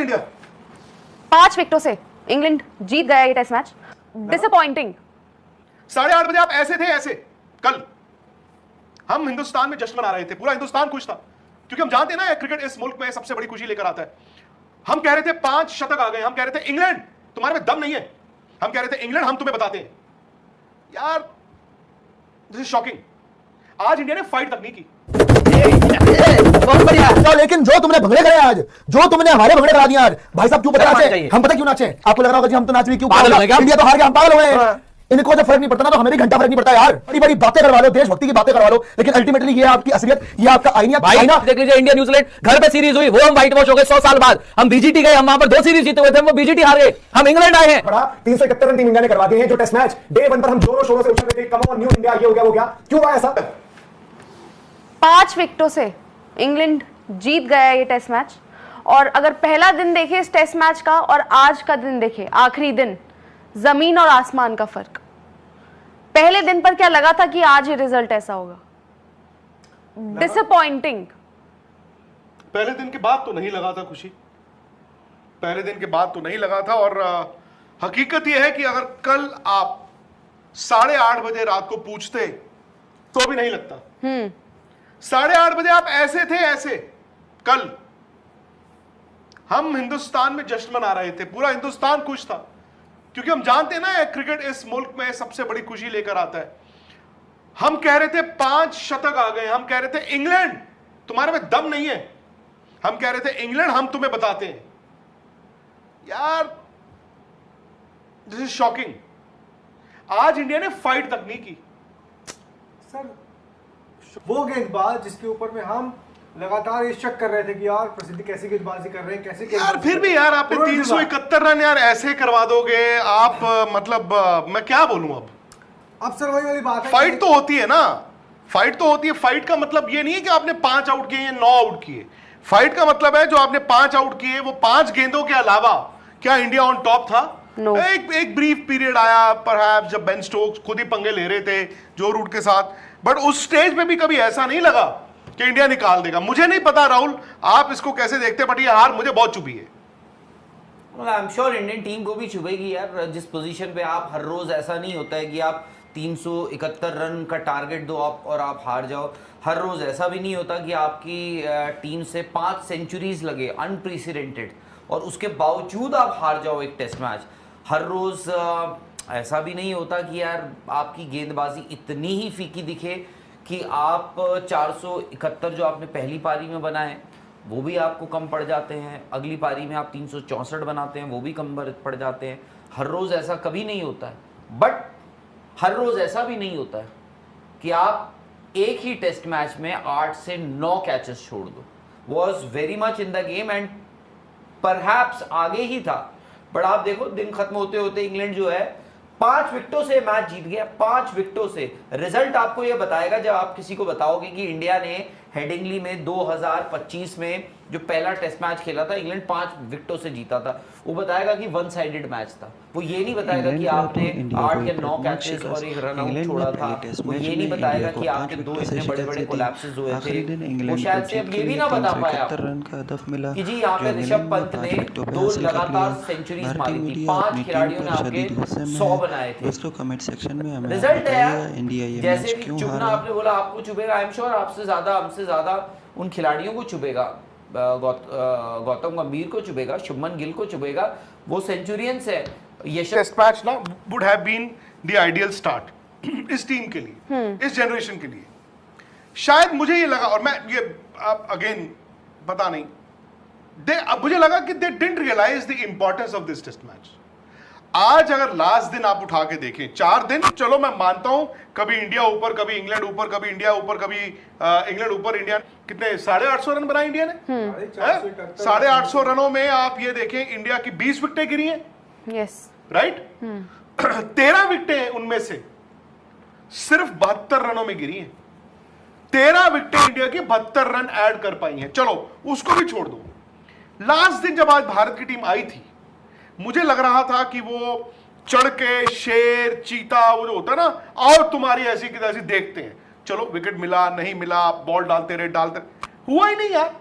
India? 5 विकेटों से England जीत गया ये टेस्ट मैच। डिसअपॉइंटिंग। 8:30 बजे आप ऐसे थे, ऐसे कल हम हिंदुस्तान में जश्न मना रहे थे, पूरा हिंदुस्तान खुश था, क्योंकि हम जानते हैं ना क्रिकेट इस मुल्क में सबसे बड़ी खुशी लेकर आता है। हम कह रहे थे 5 शतक आ गए, हम कह रहे थे इंग्लैंड तुम्हारे में दम नहीं है, हम कह रहे थे इंग्लैंड हम तुम्हें बताते हैं। यार दिस इज शॉकिंग। आज इंडिया ने फाइट तक नहीं की। बहुत बढ़िया। तो लेकिन जो तुमने भंगड़े करे आज, जो तुमने हमारे भंगड़े करा दिए आज, भाई साहब क्यों पता नाचे? हम पता क्यों नाचे? आपको लग रहा होगा जी हम तो नाच रहे क्यों? इंडिया तो हार गया, हम पागल हुए। इनको जब फर्क नहीं पड़ता ना तो हमें भी घंटा फर्क नहीं पड़ता यार। बड़ी बड़ी बातें करवा लो, देशभक्ति की बातें करवा लो, लेकिन अल्टीमेटली ये आपकी असलियत, ये आपका आईना। देख लीजिए इंडिया न्यूजीलैंड घर पे सीरीज हुई, वो हम व्हाइट वॉश हो गए 100 साल बाद। हम बीजीटी गए, हम वहां पर 2 सीरीज जीते हुए थे, वो बीजीटी हार गए, हम इंग्लैंड आए हैं। 371 रन टीम इंडिया ने करवा दिए हैं। जो टेस्ट मैच डे 1 पर हम जोरों शोरों से उछल रहे थे, कम ऑन न्यू इंडिया, ये हो गया वो गया, क्यों हुआ ऐसा? 5 विकेटों से इंग्लैंड जीत गया ये टेस्ट मैच। और अगर पहला दिन देखें इस टेस्ट मैच का और आज का दिन देखें, आखिरी दिन, जमीन और आसमान का फर्क। पहले दिन पर क्या लगा था कि आज ये रिजल्ट ऐसा होगा? डिसअपॉइंटिंग। पहले दिन के बाद तो नहीं लगा था खुशी, पहले दिन के बाद तो नहीं लगा था। और हकीकत यह है कि अगर कल आप 8:30 बजे रात को पूछते तो भी नहीं लगता। 8:30 बजे आप ऐसे थे, ऐसे कल हम हिंदुस्तान में जश्न मना रहे थे, पूरा हिंदुस्तान खुश था, क्योंकि हम जानते हैं ना क्रिकेट इस मुल्क में सबसे बड़ी खुशी लेकर आता है। हम कह रहे थे 5 शतक आ गए, हम कह रहे थे इंग्लैंड तुम्हारे में दम नहीं है, हम कह रहे थे इंग्लैंड हम तुम्हें बताते हैं। यार दिस इज शॉकिंग। आज इंडिया ने फाइट तक नहीं की। सर वो गेंदबाज जिसके ऊपर में हम लगातार ये शक कर रहे थे कि यार प्रसिद्ध कैसी गेंदबाजी कर रहे हैं, कैसे यार फिर भी यार आपने 371 रन यार ऐसे करवा दोगे आप, मतलब मैं क्या बोलूं अब सर वही वाली बात है, फाइट तो होती है ना, फाइट तो होती है। फाइट का मतलब ये नहीं है कि आपने 5 आउट किए या 9 आउट किए। फाइट का मतलब है जो आपने 5 आउट किए वो 5 गेंदों के अलावा क्या इंडिया ऑन टॉप था? No. एक ब्रीफ पीरियड आया परहैप्स जब बेन स्टोक्स खुद ही पंगे ले रहे थे जो रूट के साथ, बट उस स्टेज पे भी कभी ऐसा नहीं लगा कि इंडिया निकाल देगा। मुझे नहीं पता राहुल आप इसको कैसे देखते, बट ये हार मुझे बहुत चुभी है। I am sure Indian team को भी चुभेगी यार। जिस पोजीशन पे आप हर रोज, ऐसा नहीं होता है कि आप 371 रन का टारगेट दो आप और आप हार जाओ। हर रोज ऐसा भी नहीं होता कि आपकी टीम से 5 सेंचुरीज लगे अनप्रेसिडेंटेड और उसके बावजूद आप हार जाओ एक टेस्ट मैच। हर रोज ऐसा भी नहीं होता कि यार आपकी गेंदबाजी इतनी ही फीकी दिखे कि आप 471 जो आपने पहली पारी में बनाए वो भी आपको कम पड़ जाते हैं, अगली पारी में आप 364 बनाते हैं वो भी कम पड़ जाते हैं। हर रोज़ ऐसा कभी नहीं होता है, बट हर रोज़ ऐसा भी नहीं होता है कि आप एक ही टेस्ट मैच में 8 से 9 कैचेस छोड़ दो। Was very much in the game and perhaps आगे ही था, बट आप देखो दिन खत्म होते होते इंग्लैंड जो है 5 विकेटों से मैच जीत गया। 5 विकेटों से रिजल्ट आपको यह बताएगा जब आप किसी को बताओगे कि इंडिया ने हेडिंगली में 2025 में जो पहला टेस्ट मैच खेला था इंग्लैंड 5 विकेटों से जीता था, वो बताएगा कि वन साइडेड मैच था। वो ये नहीं बताएगा कि आपने 8 या 9 कैचेस और एक रन आउट छोड़ा था। वो ये नहीं बताएगा कि आपके 2 इतने बड़े बड़े कोलैप्सेस हुए थे। वो शायद से अब ये भी ना बता पाया कि जी यहाँ पे ऋषभ पंत ने 2 लगातार सेंचुरीज मारी थी, 5 खिलाड़ियों ने आपके 100 बनाए थे। रिजल्ट है यार, जैसे भी चुभना आपने बोला आपको चुभेगा, आई एम श्योर आपसे ज्यादा हमसे ज्यादा उन खिलाड़ियों को चुभेगा, गौतम गंभीर को चुभेगा, शुभमन गिल को चुभेगा, वो सेंचुरियंस है। ये टेस्ट मैच ना would have been the ideal start इस टीम के लिए, इस जनरेशन के लिए। शायद मुझे ये लगा, और मैं ये अगेन पता नहीं, अब मुझे लगा कि they didn't realise the importance of this test match. आज अगर लास्ट दिन आप उठा के देखें, 4 दिन चलो मैं मानता हूं, कभी इंडिया ऊपर, कभी इंग्लैंड ऊपर, कभी इंडिया ऊपर, कभी इंग्लैंड ऊपर। इंडिया कितने 850 रन बनाए इंडिया ने, 850 रनों में आप ये देखें इंडिया की 20 विकेटें गिरी हैं, यस राइट। 13 विकेटें उनमें से सिर्फ 72 रनों में गिरी हैं। 13 विकेटें इंडिया की 72 रन ऐड कर पाई हैं। चलो उसको भी छोड़ दो। लास्ट दिन जब आज भारत की टीम आई थी, मुझे लग रहा था कि वो चढ़ के शेर चीता वो जो होता है ना, और तुम्हारी ऐसी की तैसी देखते हैं, चलो विकेट मिला नहीं मिला, बॉल डालते रहे, हुआ ही नहीं यार।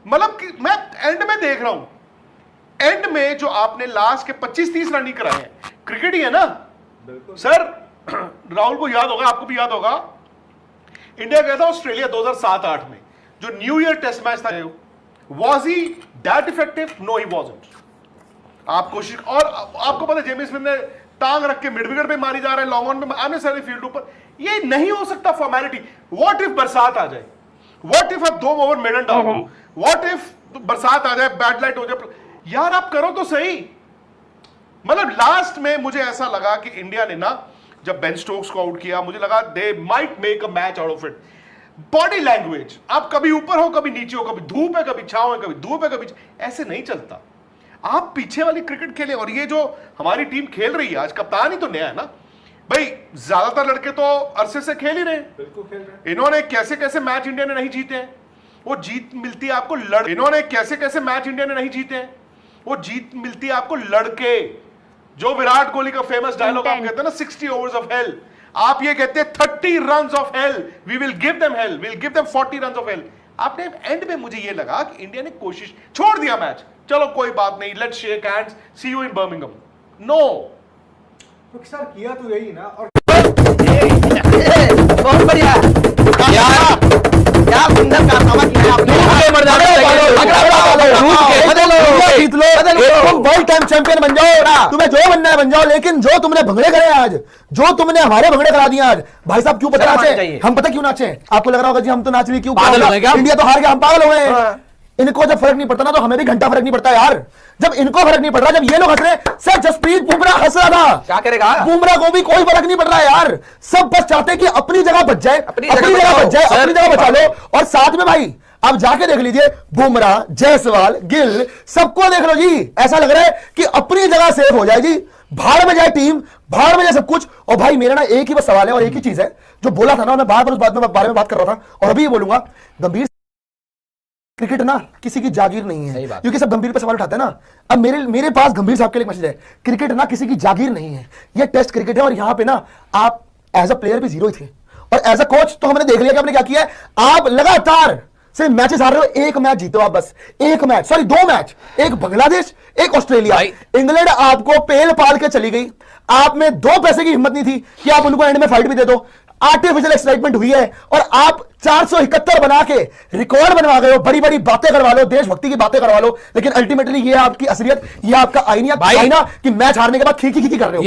मतलब कि मैं एंड में देख रहा हूं एंड में जो आपने लास्ट के 25-30 रन ही कराए हैं, क्रिकेट ही है ना सर। राहुल को याद होगा, आपको भी याद होगा, इंडिया गया था ऑस्ट्रेलिया 2007-8 में, जो न्यू ईयर टेस्ट मैच था। Was he that effective? No he wasn't. आप कोशिश, और आपको पता है जेमी स्मिथ ने टांग रख के मिड विकेट पे मारी जा रहा है, लॉन्ग ऑन पे आने सारे फील्ड ऊपर, ये नहीं हो सकता फॉर्मेलिटी। व्हाट इफ बरसात आ जाए, व्हाट इफ आप 2 ओवर मेडन डाउन हो, व्हाट इफ बरसात आ जाए, बैड लाइट हो जाए, यार आप करो तो सही। मतलब लास्ट में मुझे ऐसा लगा कि इंडिया ने ना जब बेन स्टोक्स को आउट किया, मुझे लगा they might make a match out of it. Body language, आप कभी ऊपर हो कभी नीचे हो, कभी धूप है कभी छांव है, कभी धूप है कभी, ऐसे नहीं चलता। आप पीछे वाली क्रिकेट खेले। और ये जो हमारी टीम खेल रही है आज, कप्तान ही तो नया है ना भाई, ज्यादातर लड़के तो अरसे से खेल ही रहे हैं। बिल्कुल खेल रहे हैं। इन्होंने कैसे कैसे मैच इंडिया ने नहीं जीते हैं, वो जीत मिलती है आपको इन्होंने कैसे कैसे मैच इंडिया ने नहीं जीते हैं, वो जीत मिलती है आपको लड़के। जो विराट कोहली का फेमस डायलॉग आप कहते हैं ना, 60 ओवर्स ऑफ हेल, आप ये कहते हैं 30 runs of hell, we will give them hell, we will give them 40 runs of hell. आपने एंड में मुझे ये लगा कि इंडिया ने कोशिश छोड़ दिया मैच, चलो कोई बात नहीं, let's shake hands, see you in Birmingham. No, तो सर किया तो यही ना। और बहुत बढ़िया यार, क्या सुंदर कारनामा किया आपने। तुम वर्ल्ड टाइम चैंपियन बन जाओ, तुम्हें जो बनना है बन जाओ, लेकिन जो तुमने भंगड़े करे आज, जो तुमने हमारे भंगड़े करा दिए आज, भाई साहब क्यों पता नाचे? हम पता क्यों नाचे? आपको लग रहा होगा जी हम तो नाच रही, क्यों? इंडिया तो हार गया, हम पागल हो गए। इनको जब फर्क नहीं पड़ता ना, तो हमें भी घंटा फर्क नहीं पड़ता यार। जब इनको फर्क नहीं पड़ रहा, जब ये लोग हंस रहे, सर जसप्रीत बुमराह हंस रहा था, क्या करेगा? बुमराह को भी कोई फर्क नहीं पड़ रहा है यार। सब बस चाहते हैं कि अपनी जगह बच जाए, अपनी जगह बच जाए, अपनी जगह बचा लो। और साथ में भाई आप जाके देख लीजिए, बुमराह, जायसवाल, गिल, सबको देख लो जी। ऐसा लग रहा है कि अपनी जगह सेफ हो जाए जी, भाड़ में जाए टीम, भाड़ में जाए सब कुछ। और भाई मेरा ना एक ही बस सवाल है और एक ही चीज है जो बोला था ना, मैं बार बार उस बारे में बात कर रहा था और अभी ये बोलूंगा, गंभीर क्रिकेट ना किसी की जागीर नहीं है, क्योंकि सब गंभीर पे सवाल उठाते हैं ना। अब मेरे पास गंभीर साहब के लिए मैसेज है, क्रिकेट ना किसी की जागीर नहीं है, ये टेस्ट क्रिकेट है। और यहां पे ना आप एज अ प्लेयर भी जीरो ही थे, और एज अ कोच तो हमने देख लिया कि आपने क्या किया है। आप लगातार सिर्फ मैचेस हार रहे हो, एक मैच जीते हो आप, बस एक मैच, सॉरी 2 मैच, एक बांग्लादेश, एक ऑस्ट्रेलिया। इंग्लैंड आपको पेल पाल के चली गई, आप में 2 पैसे की हिम्मत नहीं थी कि आप उनको एंड में फाइट भी दे दो। आर्टिफिशियल एक्साइटमेंट हुई है और आप 471 बना के रिकॉर्ड बनवा गए हो, बड़ी बड़ी बातें करवा लो, देशभक्ति की बातें करवा लो, लेकिन अल्टीमेटली ये आपकी असलियत, ये आपका आईना कि मैच हारने के बाद खी कर रहे हो।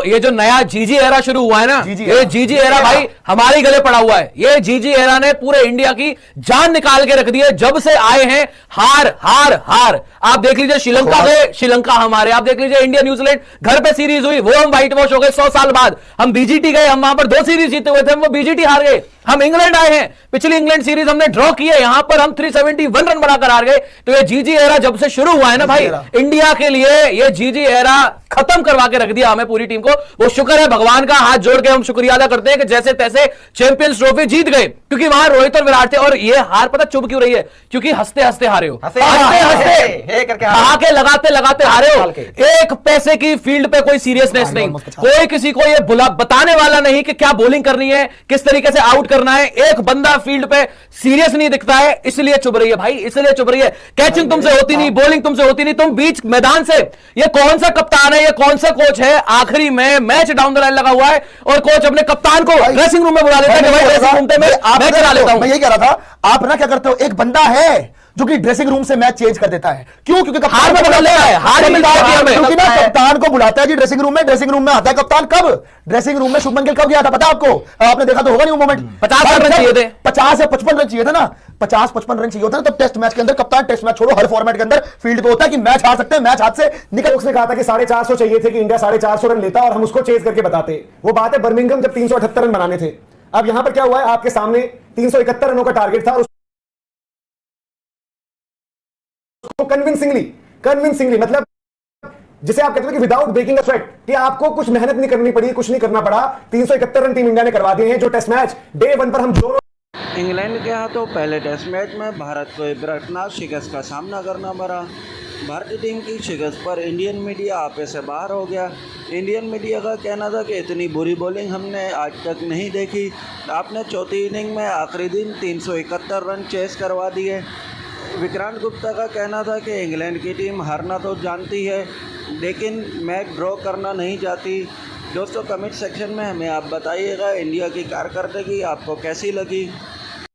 ये जो नया जीजी एरा शुरू हुआ है ना, ये जीजी एरा भाई हमारे गले पड़ा हुआ है। ये जीजी एरा ने पूरे इंडिया की जान निकाल के रख दी है। जब से आए हैं हार हार हार। आप देख लीजिए श्रीलंका गए, श्रीलंका हमारे, आप देख लीजिए इंडिया न्यूजीलैंड घर पे सीरीज हुई, वो हम व्हाइट वॉश हो गए 100 साल बाद। हम बीजीटी गए, हम वहां पर 2 सीरीज जीते हुए थे, हम वो बीजीटी हार गए। हम इंग्लैंड आए हैं, पिछली इंग्लैंड सीरीज हमने ड्रॉ की है, यहां पर हम 371 रन बनाकर हार गए। तो ये जीजी एरा जब से शुरू हुआ है ना भाई, इंडिया के लिए ये जीजी एरा खत्म करवा के रख दिया हमें पूरी टीम को। वो शुक्र है भगवान का, हाथ जोड़ के हम शुक्रिया अदा करते हैं कि जैसे तैसे चैंपियंस ट्रॉफी जीत गए, क्योंकि वहां रोहित और विराट थे। और ये हार पता चुभ क्यों रही है? क्योंकि हंसते हंसते हारे हो, हंसते हंसते लगाते लगाते हारे हो। एक पैसे की फील्ड पे कोई सीरियसनेस नहीं, कोई किसी को ये बताने वाला नहीं कि क्या बॉलिंग करनी है, किस तरीके से आउट करना है। एक बंदा फील्ड पे सीरियस नहीं दिखता है, इसलिए चुभ रही है भाई, इसलिए चुभ रही है। कैचिंग तुमसे होती नहीं, बॉलिंग तुमसे होती नहीं, तुम बीच मैदान से, ये कौन सा कप्तान है, ये कौन सा कोच है? आखिरी में मैच डाउन द लाइन लगा हुआ है और कोच अपने कप्तान को ड्रेसिंग रूम में बुला लेता है कि भाई ड्रेसिंग रूम पे मैं चला लेता हूं। मैं यही कह रहा था, आप ना क्या करते हो, एक बंदा है जो कि ड्रेसिंग रूम से मैच चेंज कर देता है। क्यों? क्योंकि हार में बुला लेता है, हार में क्योंकि ना कप्तान को बुलाता है जी ड्रेसिंग रूम में, ड्रेसिंग रूम में आता है कप्तान। कब ड्रेसिंग रूम में शुभमन गिल कब गया था पता आपको? आपने देखा तो होगा नहीं वो मोमेंट। 50 रन चाहिए थे, 50 या 55 रन चाहिए था ना, 50-55 रन चाहिए होता है। तब टेस्ट मैच के अंदर कप्तान, टेस्ट मैच छोड़ो, हर फॉर्मेट के अंदर फील्ड पे होता है कि मैच हार सकते हैं, मैच हाथ से निकल। उसने कहा था कि 450 चाहिए थे कि इंडिया 450 रन लेता और हम उसको चेज करके बताते। वो बात है बर्मिंघम जब 378 रन बनाने थे। अब यहां पर क्या हुआ है, आपके सामने 371 रनों का टारगेट था और उसको कन्विंसिंगली मतलब जिसे आप कहते हैं कि विदाउट ब्रेकिंग अ स्वेट, कि आपको कुछ मेहनत नहीं करनी पड़ी, कुछ नहीं करना पड़ा। 371 रन टीम इंडिया ने करवा दिए हैं, जो टेस्ट मैच डे 1 पर हम दोनों इंग्लैंड के हाथों पहले टेस्ट मैच में भारत को इबरतनाक शिकस्त का सामना करना पड़ा। भारतीय टीम की शिकस्त पर इंडियन मीडिया आपे से बाहर हो गया। इंडियन मीडिया का कहना था कि इतनी बुरी बॉलिंग हमने आज तक नहीं देखी। आपने चौथी इनिंग में आखिरी दिन 371 रन चेस करवा दिए विक्रांत गुप्ता का कहना था कि इंग्लैंड की टीम हारना तो जानती है लेकिन मैच ड्रॉ करना नहीं चाहती। दोस्तों कमेंट सेक्शन में हमें आप बताइएगा इंडिया की कारकर्दगी आपको कैसी लगी।